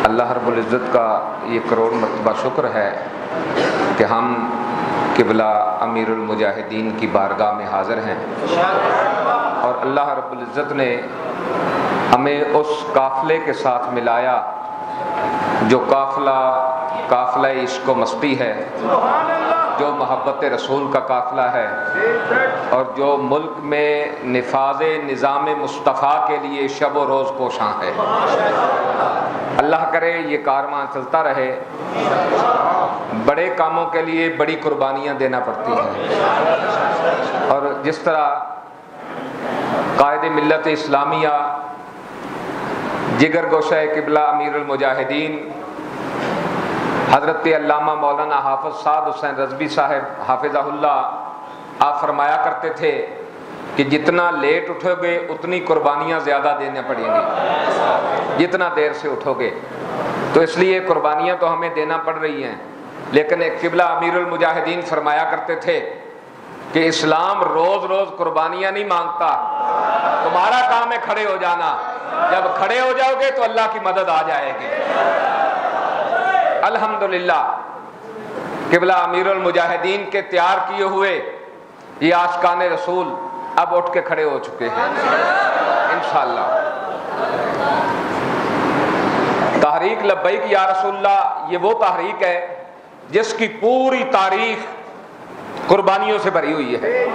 اللہ رب العزت کا یہ کروڑ مرتبہ شکر ہے کہ ہم قبلہ امیر المجاہدین کی بارگاہ میں حاضر ہیں، اور اللہ رب العزت نے ہمیں اس قافلے کے ساتھ ملایا جو قافلہ عشق و مستی ہے، جو محبت رسول کا قافلہ ہے، اور جو ملک میں نفاذ نظام مصطفیٰ کے لیے شب و روز کوشاں ہے۔ اللہ کرے یہ کارواں چلتا رہے۔ بڑے کاموں کے لیے بڑی قربانیاں دینا پڑتی ہیں، اور جس طرح قائد ملت اسلامیہ جگر گوشہ قبلہ امیر المجاہدین حضرت علامہ مولانا حافظ سعد حسین رضوی صاحب حافظہ اللہ آپ فرمایا کرتے تھے کہ جتنا لیٹ اٹھو گے اتنی قربانیاں زیادہ دینا پڑیں گی جتنا دیر سے اٹھو گے، تو اس لیے قربانیاں تو ہمیں دینا پڑ رہی ہیں، لیکن ایک قبلہ امیر المجاہدین فرمایا کرتے تھے کہ اسلام روز روز قربانیاں نہیں مانگتا، تمہارا کام ہے کھڑے ہو جانا، جب کھڑے ہو جاؤ گے تو اللہ کی مدد آ جائے گی۔ الحمدللہ قبلہ امیر المجاہدین کے تیار کیے ہوئے یہ عاشقان رسول اب اٹھ کے کھڑے ہو چکے ہیں انشاءاللہ۔ تحریک لبیک یا رسول اللہ یہ وہ تحریک ہے جس کی پوری تاریخ قربانیوں سے بھری ہوئی ہے۔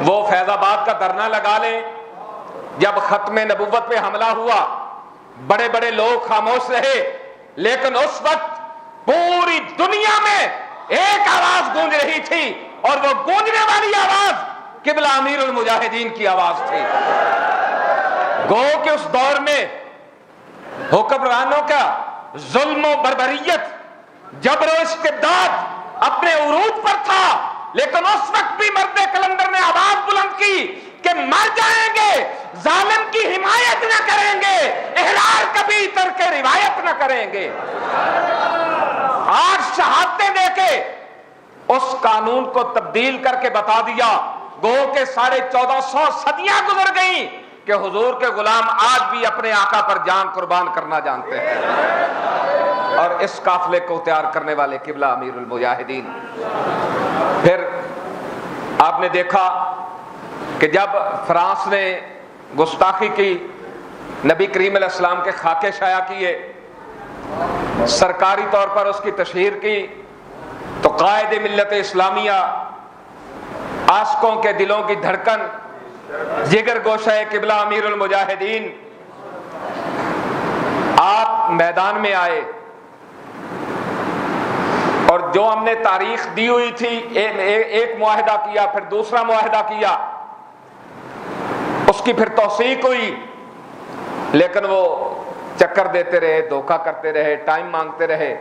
وہ فیض آباد کا دھرنا لگا لیں، جب ختم نبوت پہ حملہ ہوا بڑے بڑے لوگ خاموش رہے، لیکن اس وقت پوری دنیا میں ایک آواز گونج رہی تھی، اور وہ گونجنے والی آواز قبلہ امیر المجاہدین کی آواز تھی۔ گو کہ اس دور میں حکمرانوں کا ظلم و بربریت، جبر و استبداد اپنے عروج پر تھا، لیکن اس وقت بھی مرد کلندر نے آواز بلند کی کہ مر جائیں گے، ظالم کی حمایت نہ کریں گے، احرار کبھی ترک روایت نہ کریں گے۔ آج شہادتیں دے کے اس قانون کو تبدیل کر کے بتا دیا، گو کہ 1450 صدیاں گزر گئیں کہ حضور کے غلام آج بھی اپنے آقا پر جان قربان کرنا جانتے ہیں، اور اس قافلے کو تیار کرنے والے قبلہ امیر المجاہدین۔ پھر آپ نے دیکھا کہ جب فرانس نے گستاخی کی، نبی کریم علیہ السلام کے خاکے شائع کیے، سرکاری طور پر اس کی تشہیر کی، تو قائد ملت اسلامیہ، عاشقوں کے دلوں کی دھڑکن، جگر گوشہ قبلہ امیر المجاہدین، آپ میدان میں آئے، اور جو ہم نے تاریخ دی ہوئی تھی، ایک معاہدہ کیا، پھر دوسرا معاہدہ کیا، اس کی پھر توثیق ہوئی، لیکن وہ چکر دیتے رہے، دھوکہ کرتے رہے، ٹائم مانگتے رہے۔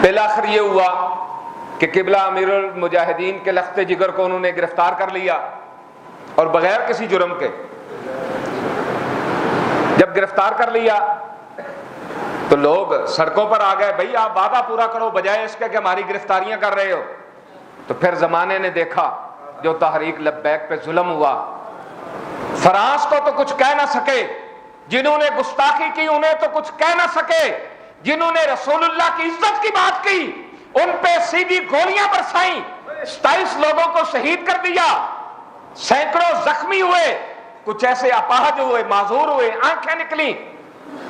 بالآخر یہ ہوا کہ قبلہ امیر المجاہدین کے لخت جگر کو انہوں نے گرفتار کر لیا، اور بغیر کسی جرم کے جب گرفتار کر لیا تو لوگ سڑکوں پر آ گئے، بھئی آپ وعدہ پورا کرو بجائے اس کے کہ ہماری گرفتاریاں کر رہے ہو۔ تو پھر زمانے نے دیکھا جو تحریک لبیک پہ ظلم ہوا، فرانس کو تو کچھ کہہ نہ سکے، جنہوں نے گستاخی کی انہیں تو کچھ کہہ نہ سکے، جنہوں نے رسول اللہ کی عزت کی بات کی ان پہ سیدھی گولیاں برسائیں، 27 لوگوں کو شہید کر دیا، سینکڑوں زخمی ہوئے، کچھ ایسے اپاہج ہوئے، معذور ہوئے، آنکھیں نکلی،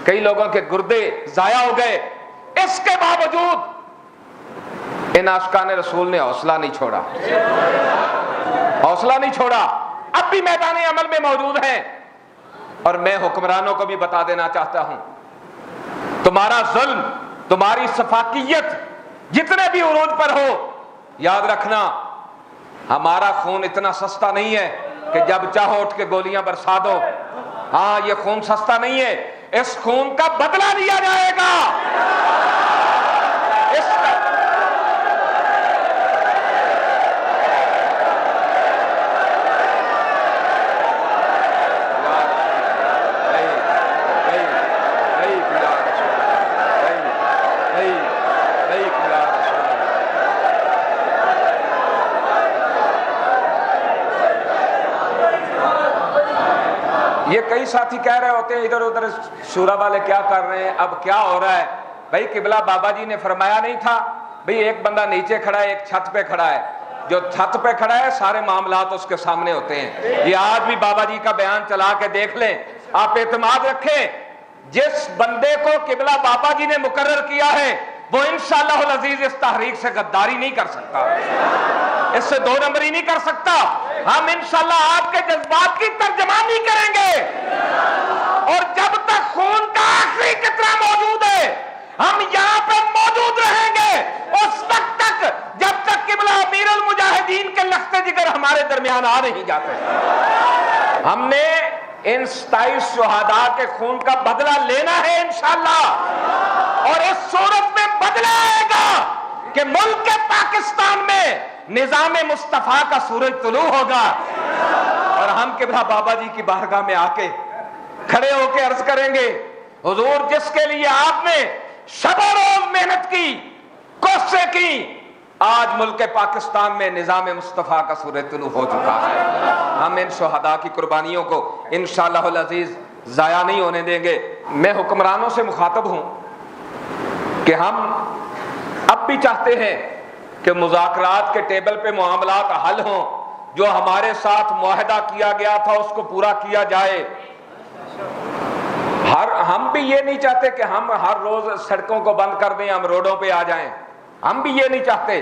کئی لوگوں کے گردے ضائع ہو گئے۔ اس کے باوجود ان عاشقان رسول نے حوصلہ نہیں چھوڑا، حوصلہ نہیں چھوڑا، اب بھی میدان عمل میں موجود ہیں۔ اور میں حکمرانوں کو بھی بتا دینا چاہتا ہوں، تمہارا ظلم، تمہاری سفاکیت جتنے بھی عروج پر ہو، یاد رکھنا ہمارا خون اتنا سستا نہیں ہے کہ جب چاہو اٹھ کے گولیاں برسا دو۔ ہاں یہ خون سستا نہیں ہے، اس خون کا بدلہ لیا جائے گا۔ یہ کئی ساتھی کہہ رہے ہوتے ہیں ادھر ادھر شورا والے کیا کر رہے ہیں، اب کیا ہو رہا ہے؟ بھائی قبلہ بابا جی نے فرمایا نہیں تھا بھئی ایک بندہ نیچے کھڑا ہے ایک چھت پہ کھڑا ہے، جو چھت پہ کھڑا ہے سارے معاملات اس کے سامنے ہوتے ہیں۔ یہ آج بھی بابا جی کا بیان چلا کے دیکھ لیں، آپ اعتماد رکھیں، جس بندے کو قبلہ بابا جی نے مقرر کیا ہے وہ انشاءاللہ العزیز اس تحریک سے غداری نہیں کر سکتا، اس سے دو نمبری نہیں کر سکتا۔ ہم انشاءاللہ آپ کے جذبات کی ترجمانی کریں گے، اور جب تک خون کا آخری قطرہ موجود ہے ہم یہاں پہ موجود رہیں گے، اس وقت تک جب تک قبلہ امیر المجاہدین کے لخت جگر ہمارے درمیان آ نہیں جاتے۔ ہم نے ان 27 شہداء کے خون کا بدلہ لینا ہے انشاءاللہ، اور اس صورت میں بدلہ آئے گا کہ ملک پاکستان میں نظام مصطفیٰ کا سورج طلوع ہوگا، اور ہم قبلہ بابا جی کی بارگاہ میں آ کے کھڑے ہو کے عرض کریں گے حضور جس کے لیے آپ نے شب و روز محنت کی، کوششیں کی، آج ملک پاکستان میں نظام مصطفیٰ کا سورج طلوع ہو چکا ہے۔ ہم ان شہداء کی قربانیوں کو انشاءاللہ العزیز ضائع نہیں ہونے دیں گے۔ میں حکمرانوں سے مخاطب ہوں کہ ہم اب بھی چاہتے ہیں کہ مذاکرات کے ٹیبل پہ معاملات حل ہوں، جو ہمارے ساتھ معاہدہ کیا گیا تھا اس کو پورا کیا جائے۔ ہم بھی یہ نہیں چاہتے کہ ہم ہر روز سڑکوں کو بند کر دیں، ہم روڈوں پہ آ جائیں، ہم بھی یہ نہیں چاہتے۔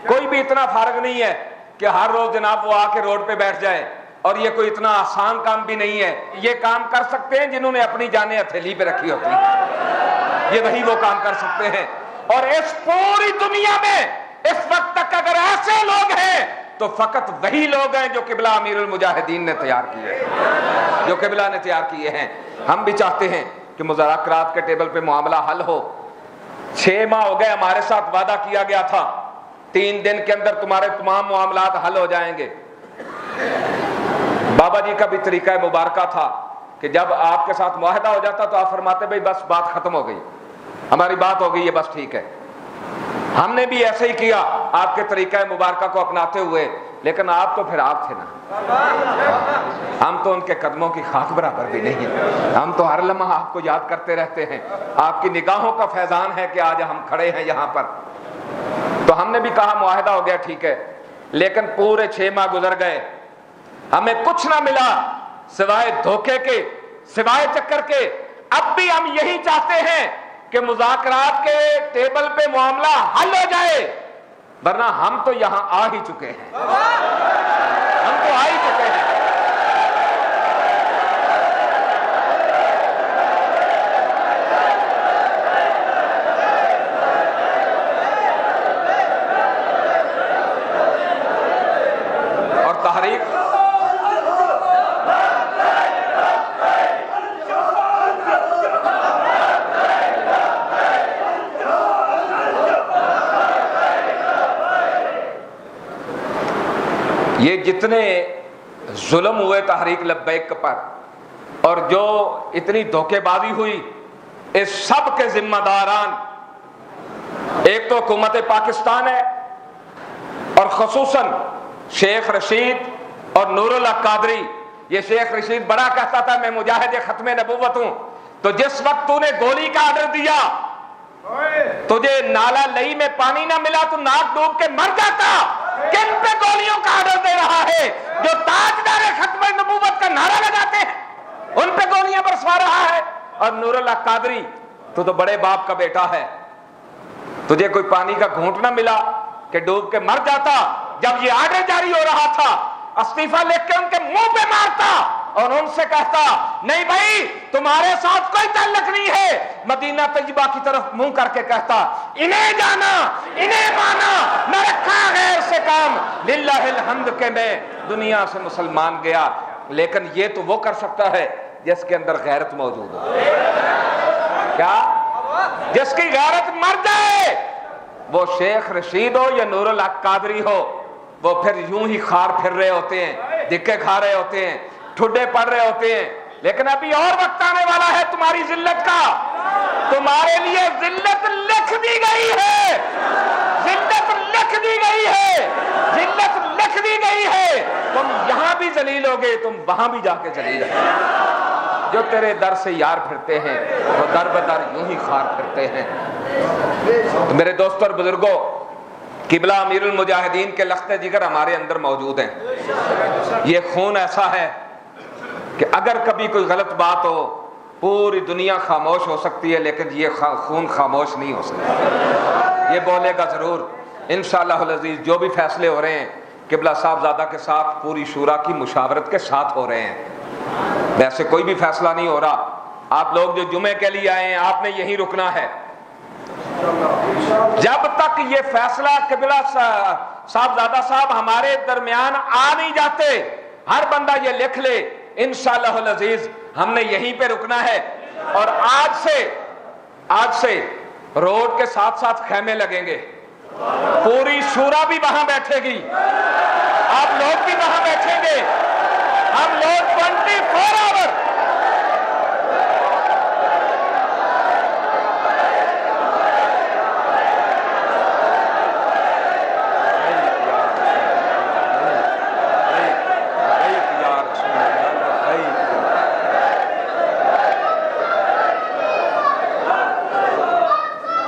کوئی بھی اتنا فارغ نہیں ہے کہ ہر روز جناب وہ آ کے روڈ پہ بیٹھ جائے، اور یہ کوئی اتنا آسان کام بھی نہیں ہے۔ یہ کام کر سکتے ہیں جنہوں نے اپنی جانیں ہتھیلی پہ رکھی ہوتی ہیں، یہ وہی وہ کام کر سکتے ہیں۔ اور اس پوری دنیا میں اس وقت تک اگر ایسے لوگ ہیں تو فقط وہی لوگ ہیں جو قبلہ امیر المجاہدین نے تیار کیے ہیں، جو قبلہ نے تیار کیے ہیں۔ ہم بھی چاہتے ہیں کہ مذاکرات کے ٹیبل پہ معاملہ حل ہو۔ 6 ماہ ہو گئے، ہمارے ساتھ وعدہ کیا گیا تھا 3 دن کے اندر تمہارے تمام معاملات حل ہو جائیں گے۔ بابا جی کا بھی طریقہ مبارکہ تھا کہ جب آپ کے ساتھ معاہدہ ہو جاتا تو آپ فرماتے بھئی بس بات ختم ہو گئی، ہماری بات ہو گئی ہے، بس ٹھیک ہے۔ ہم نے بھی ایسے ہی کیا آپ کے طریقہ مبارکہ کو اپناتے ہوئے، لیکن آپ تو پھر آپ تھے نا، ہم تو ان کے قدموں کی خاک برابر بھی نہیں ہیں، ہم تو ہر لمحہ آپ کو یاد کرتے رہتے ہیں۔ آپ کی نگاہوں کا فیضان ہے کہ آج ہم کھڑے ہیں یہاں پر۔ تو ہم نے بھی کہا معاہدہ ہو گیا ٹھیک ہے، لیکن پورے 6 ماہ گزر گئے، ہمیں کچھ نہ ملا سوائے دھوکے کے، سوائے چکر کے۔ اب بھی ہم یہی چاہتے ہیں کہ مذاکرات کے ٹیبل پہ معاملہ حل ہو جائے، ورنہ ہم تو یہاں آ ہی چکے ہیں، ہم تو آ ہی چکے ہیں۔ اور تحریک یہ جتنے ظلم ہوئے تحریک لبیک پر اور جو اتنی دھوکے بازی ہوئی، اس سب کے ذمہ داران ایک تو حکومت پاکستان ہے، اور خصوصاً شیخ رشید اور نور اللہ قادری۔ یہ شیخ رشید بڑا کہتا تھا میں مجاہد ختم نبوت ہوں، تو جس وقت تو نے گولی کا آرڈر دیا، تجھے نالا لئی میں پانی نہ ملا تو ناک ڈوب کے مر جاتا۔ کن پہ گولیوں کا آرڈر دے رہا ہے؟ جو تاجدار ختم نبوت کا نعرہ لگاتے ہیں ان پہ گولیاں برسوا رہا ہے۔ اور نور اللہ قادری تو بڑے باپ کا بیٹا ہے، تجھے کوئی پانی کا گھونٹ نہ ملا کہ ڈوب کے مر جاتا؟ جب یہ آرڈر جاری ہو رہا تھا استعفیٰ لکھ کے ان کے منہ پہ مارتا اور ان سے کہتا نہیں بھائی تمہارے ساتھ کوئی تعلق نہیں ہے۔ مدینہ طیبہ کی طرف منہ کر کے کہتا انہیں جانا انہیں مانا، نہ رکھا غیر سے کام، للہ الحمد کہ میں دنیا سے مسلمان گیا۔ لیکن یہ تو وہ کر سکتا ہے جس کے اندر غیرت موجود ہو، کیا جس کی غیرت مر جائے، وہ شیخ رشید ہو یا نور اللہ قادری ہو، وہ پھر یوں ہی خار پھر رہے ہوتے ہیں، دھکے کھا رہے ہوتے ہیں، ٹھڈے پڑ رہے ہوتے ہیں۔ لیکن ابھی اور وقت آنے والا ہے تمہاری ذلت کا، تمہارے لیے ذلت لکھ دی گئی ہے، ذلت لکھ دی گئی ہے، ذلت لکھ دی گئی ہے۔ تم یہاں بھی ذلیل ہوگے، تم وہاں بھی جا کے ذلیل ہوگے۔ جو تیرے در سے یار پھرتے ہیں وہ در بدر یوں ہی خار پھرتے ہیں۔ تو میرے دوستوں اور بزرگوں، قبلہ امیر المجاہدین کے لخت جگر ہمارے اندر موجود ہیں۔ یہ خون ایسا ہے کہ اگر کبھی کوئی غلط بات ہو پوری دنیا خاموش ہو سکتی ہے، لیکن یہ خون خاموش نہیں ہو سکتا، یہ بولے گا ضرور۔ انشاءاللہ العزیز جو بھی فیصلے ہو رہے ہیں قبلہ صاحبزادہ کے ساتھ پوری شورا کی مشاورت کے ساتھ ہو رہے ہیں، ویسے کوئی بھی فیصلہ نہیں ہو رہا۔ آپ لوگ جو جمعے کے لیے آئے ہیں آپ نے یہیں رکنا ہے، جب تک یہ فیصلہ قبلہ صاحبزادہ صاحب ہمارے درمیان آ نہیں جاتے، ہر بندہ یہ لکھ لے انشاءاللہ العزیز ہم نے یہیں پہ رکنا ہے۔ اور آج سے روڈ کے ساتھ ساتھ خیمے لگیں گے، پوری شورا بھی وہاں بیٹھے گی، آپ لوگ بھی وہاں بیٹھیں گے، ہم لوگ 24 آور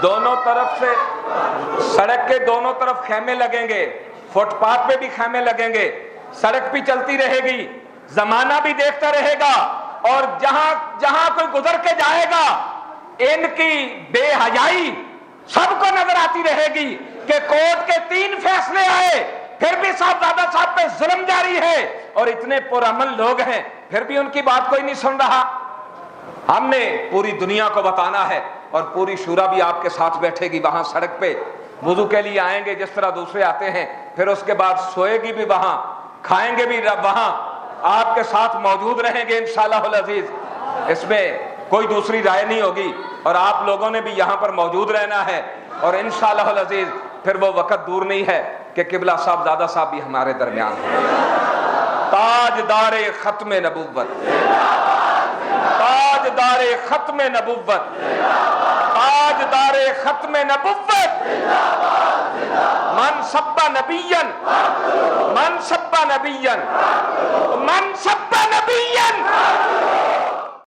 دونوں طرف سے سڑک کے دونوں طرف خیمے لگیں گے، فٹ پاتھ پہ بھی خیمے لگیں گے، سڑک بھی چلتی رہے گی، زمانہ بھی دیکھتا رہے گا، اور جہاں کوئی گزر کے جائے گا ان کی بے حیائی سب کو نظر آتی رہے گی کہ کورٹ کے 3 فیصلے آئے پھر بھی صاحبزادہ صاحب پہ ظلم جاری ہے، اور اتنے پرامن لوگ ہیں پھر بھی ان کی بات کوئی نہیں سن رہا۔ ہم نے پوری دنیا کو بتانا ہے، اور پوری شورا بھی آپ کے ساتھ بیٹھے گی وہاں سڑک پہ، وضو کے لیے آئیں گے جس طرح دوسرے آتے ہیں، پھر اس کے بعد سوئے گی بھی وہاں، کھائیں گے بھی وہاں، آپ کے ساتھ موجود رہیں گے انشاءاللہ العزیز۔ اس میں کوئی دوسری رائے نہیں ہوگی، اور آپ لوگوں نے بھی یہاں پر موجود رہنا ہے، اور انشاءاللہ العزیز پھر وہ وقت دور نہیں ہے کہ قبلہ صاحبزادہ صاحب بھی ہمارے درمیان ہیں۔ تاجدار ختم نبوت، تاجدار ختم نبوت، تاجدار ختم نبوت، من سب نبیا، من سب نبیا، من سب نبیا